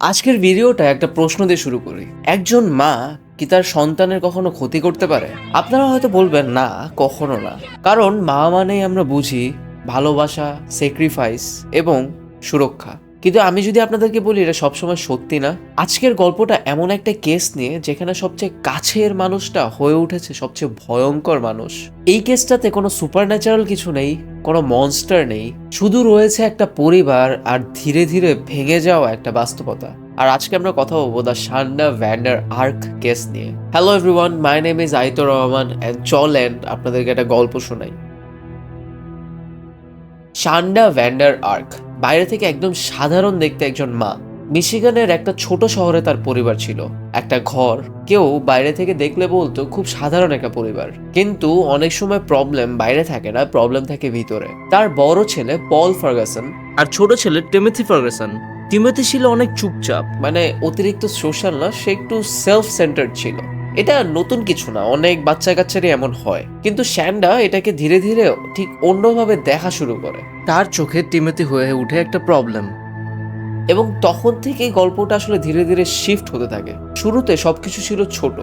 আজকের ভিডিওটা একটা প্রশ্ন দিয়ে শুরু করি। একজন মা কি তার সন্তানের কখনো ক্ষতি করতে পারে? আপনারা হয়তো বলবেন না, কখনো না। কারণ মা মানেই আমরা বুঝি ভালোবাসা, স্যাক্রিফাইস এবং সুরক্ষা। কিন্তু আমি যদি আপনাদেরকে বলি এটা সবসময় সত্যি না। আজকের গল্পটা এমন একটা কেস নিয়ে যেখানে সবচেয়ে কাছের মানুষটা হয়ে উঠেছে সবচেয়ে ভয়ঙ্কর মানুষ। এই কেসটাতে কোনো সুপার ন্যাচারাল কিছু নেই, কোনো মনস্টার নেই, শুধু রয়েছে একটা পরিবার আর ধীরে ধীরে ভেঙে যাওয়া একটা বাস্তবতা। আর আজকে আমরা কথা বলবো the Shanda Vander Ark case নিয়ে। Hello everyone, my name is Aitur Rahman and চলেন আপনাদেরকে একটা গল্প শোনাই। শান্ডা ভ্যান্ডার আর্ক বাইরে থেকে একদম সাধারণ দেখতে একজন মা। মিশিগানের একটা ছোট শহরে তার পরিবার ছিল, একটা ঘর। কেউ বাইরে থেকে দেখলে বলতো খুব সাধারণ একটা পরিবার, কিন্তু অনেক সময় প্রবলেম বাইরে থাকে না, প্রবলেম থাকে ভিতরে। তার বড় ছেলে পল ফার্গাসন আর ছোট ছেলে টিমোথি ফার্গাসন। টিমোথি ছিল অনেক চুপচাপ, মানে অতিরিক্ত সোশ্যাল না, সে একটু সেলফ সেন্টার্ড ছিল। এটা নতুন কিছু না, অনেক বাচ্চা কাচ্চারই এমন হয়। কিন্তু শ্যান্ডা এটাকে ধীরে ধীরে ঠিক অন্যভাবে দেখা শুরু করে। তার চোখে টিমোথি হয়ে উঠে একটা প্রবলেম, এবং তখন থেকেই গল্পটা আসলে ধীরে ধীরে শিফট হতে থাকে। শুরুতে সবকিছু ছিল ছোট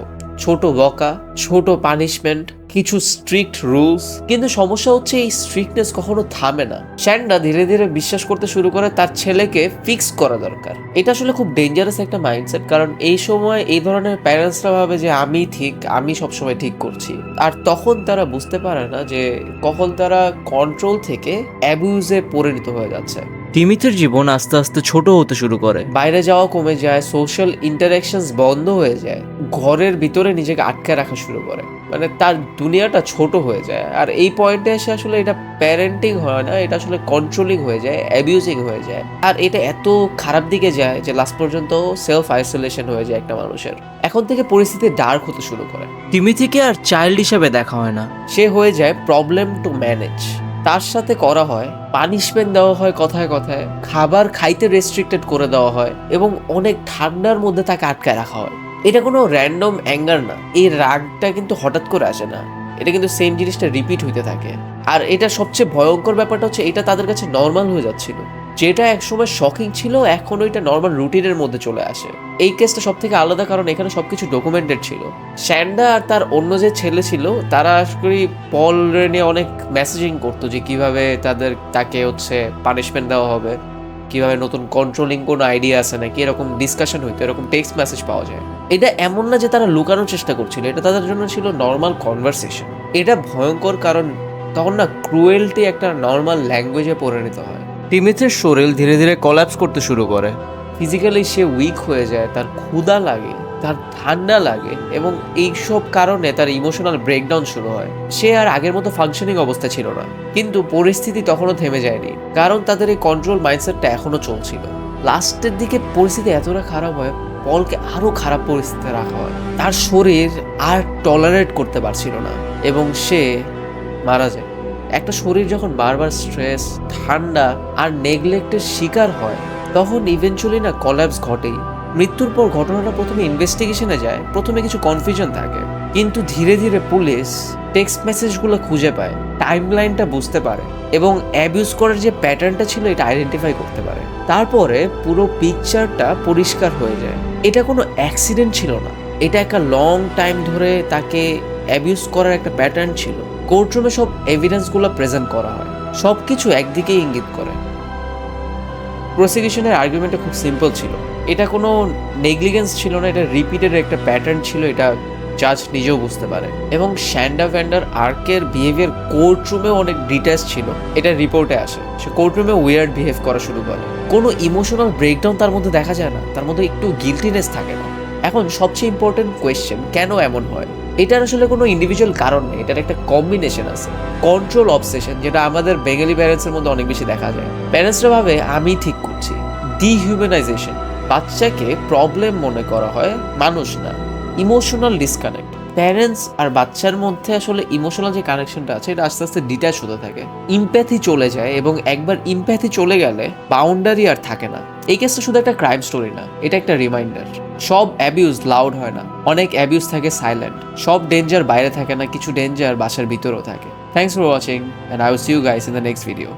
ছোট বকা, ছোট পানিশমেন্ট, কিছু স্ট্রিক্ট রুলস। কিন্তু সমস্যা হচ্ছে এই স্ট্রিক্টনেস কখনো থামে না। শ্যান্ডা ধীরে ধীরে বিশ্বাস করতে শুরু করে তার ছেলেকে ফিক্স করা দরকার। এটা আসলে খুব ডেঞ্জারাস একটা মাইন্ডসেট, কারণ এই সময় এই ধরনের প্যারেন্টসরা ভাবে যে আমি ঠিক, আমি সবসময় ঠিক করছি। আর তখন তারা বুঝতে পারে না যে কখন তারা কন্ট্রোল থেকে অ্যাবিউজে পরিণত হয়ে যাচ্ছে। টিমিথের জীবন আস্তে আস্তে ছোট হতে শুরু করে। বাইরে যাওয়া কমে যায়, সোশ্যাল ইন্টারাকশনস বন্ধ হয়ে যায়, ঘরের ভিতরে নিজেকে আটকে রাখা শুরু করে। মানে তার দুনিয়াটা ছোট হয়ে যায়। আর এই পয়েন্টে এসে আসলে এটা প্যারেন্টিং হয় না, এটা আসলে কন্ট্রোলিং হয়ে যায়, অ্যাবিউজিং হয়ে যায়। আর এটা এত খারাপ দিকে যায় যে লাস্ট পর্যন্ত সেলফ আইসোলেশন হয়ে যায় একটা মানুষের। এখন থেকে পরিস্থিতি ডার্ক হতে শুরু করে। টিমিথিকে আর চাইল্ড হিসেবে দেখা হয় না, সে হয়ে যায় প্রবলেম টু ম্যানেজ। তার সাথে করা হয় পানিশমেন্ট দেওয়া হয় কথায় কথায়, খাবার খাইতে রেস্ট্রিক্টেড করে দেওয়া হয়, এবং অনেক ঠান্ডার মধ্যে তাকে আটকায় রাখা হয়। এটা কোনো র্যান্ডম অ্যাঙ্গার না, এই রাগটা কিন্তু হঠাৎ করে আসে না, এটা কিন্তু সেম জিনিসটা রিপিট হইতে থাকে। আর এটা সবচেয়ে ভয়ঙ্কর ব্যাপারটা হচ্ছে এটা তাদের কাছে নর্মাল হয়ে যাচ্ছিল। যেটা একসময় শকিং ছিল এখন ওইটা নর্মাল রুটিনের মধ্যে চলে আসে। এই কেসটা সব থেকে আলাদা কারণ এখানে সবকিছু ডকুমেন্টেড ছিল। শ্যান্ডা আর তার অন্য যে ছেলে ছিল তারা আসলে পল নিয়ে অনেক মেসেজিং করতো যে কিভাবে তাকে পানিশমেন্ট দেওয়া হবে, কিভাবে নতুন কন্ট্রোলিং কোনো আইডিয়া আছে নাকি, এরকম ডিসকাশন হইতো, এরকম টেক্সট মেসেজ পাওয়া যায়। এটা এমন না যে তারা লুকানোর চেষ্টা করছিল, এটা তাদের জন্য ছিল নর্মাল কনভারসেশন। এটা ভয়ঙ্কর কারণ তখন না ক্রুয়েলটি একটা নর্মাল ল্যাঙ্গুয়েজে পরিণত হয়। টিমিথের শরীর ধীরে ধীরে কলাপস করতে শুরু করে। ফিজিক্যালি সে উইক হয়ে যায়, তার ক্ষুধা লাগে, তার ঠান্ডা লাগে, এবং এইসব কারণে তার ইমোশনাল ব্রেকডাউন শুরু হয়। সে আর আগের মতো ফাংশনিং অবস্থা ছিল না। কিন্তু পরিস্থিতি তখনও থেমে যায়নি, কারণ তাদের এই কন্ট্রোল মাইন্ডসেটটা এখনো চলছিল। লাস্টের দিকে পরিস্থিতি এতটা খারাপ হয়, পলকে আরো খারাপ পরিস্থিতিতে রাখা হয়। তার শরীর আর টলারেট করতে পারছিল না এবং সে মারা যায়। একটা শরীর যখন বারবার স্ট্রেস, ঠান্ডা আর নেগলেক্টের শিকার হয় তখন ইভেনচুয়ালি না কলাপস ঘটেই। মৃত্যুর পর ঘটনাটা প্রথমে ইনভেস্টিগেশনে যায়, প্রথমে কিছু কনফিউশন থাকে, কিন্তু ধীরে ধীরে পুলিশ টেক্সট মেসেজগুলো খুঁজে পায়, টাইমলাইনটা বুঝতে পারে, এবং অ্যাবিউজ করার যে প্যাটার্নটা ছিল এটা আইডেন্টিফাই করতে পারে। তারপরে পুরো পিকচারটা পরিষ্কার হয়ে যায়। এটা কোনো অ্যাক্সিডেন্ট ছিল না, এটা একটা লং টাইম ধরে তাকে অ্যাবিউজ করার একটা প্যাটার্ন ছিল। কোর্টরুমে সব এভিডেন্সগুলো প্রেজেন্ট করা হয়, সবকিছু একদিকেই ইঙ্গিত করে। প্রসিকিউশনের আর্গুমেন্টটা খুব সিম্পল ছিল, এটা কোনো নেগলিজেন্স ছিল না, এটা রিপিটেড একটা প্যাটার্ন ছিল, এটা জাজ নিজেও বুঝতে পারে। এবং শ্যান্ডা ভ্যান্ডার আর্কের বিহেভিয়ার কোর্টরুমে অনেক ডিটেলস ছিল, এটা রিপোর্টে আসে। সে কোর্টরুমে উইয়ার্ড বিহেভ করা শুরু করে, কোনো ইমোশনাল ব্রেকডাউন তার মধ্যে দেখা যায় না, তার মধ্যে একটু গিল্টিনেস থাকে না। এখন সবচেয়ে ইম্পর্টেন্ট কোয়েশ্চেন, কেন এমন হয়? এটার আসলে কোনো ইন্ডিভিজুয়াল কারণ নেই, এটার একটা কম্বিনেশন আছে। কন্ট্রোল অবসেশন, যেটা আমাদের বেঙ্গলি প্যারেন্টসের মধ্যে অনেক বেশি দেখা যায়। প্যারেন্টসরা ভাবে আমি ঠিক করছি। ডিহিউম্যানাইজেশন, বাচ্চাকে প্রবলেম মনে করা হয়, মানুষ না। ইমোশনাল ডিসকানেক্ট, প্যারেন্টস আর বাচ্চার মধ্যে আসলে ইমোশনাল যে কানেকশনটা আছে এটা আস্তে আস্তে ডিট্যাচ হতে থাকে। ইমপ্যাথি চলে যায়, এবং একবার ইমপ্যাথি চলে গেলে বাউন্ডারি আর থাকে না। এই কেসটা শুধু একটা ক্রাইম স্টোরি না, এটা একটা রিমাইন্ডার। সব অ্যাবিউজ লাউড হয় না, অনেক অ্যাবিউজ থাকে সাইলেন্ট। সব ডেঞ্জার বাইরে থাকে না, কিছু ডেঞ্জার বাসার ভিতরেও থাকে। Thanks for watching, and I will see you guys in the next video.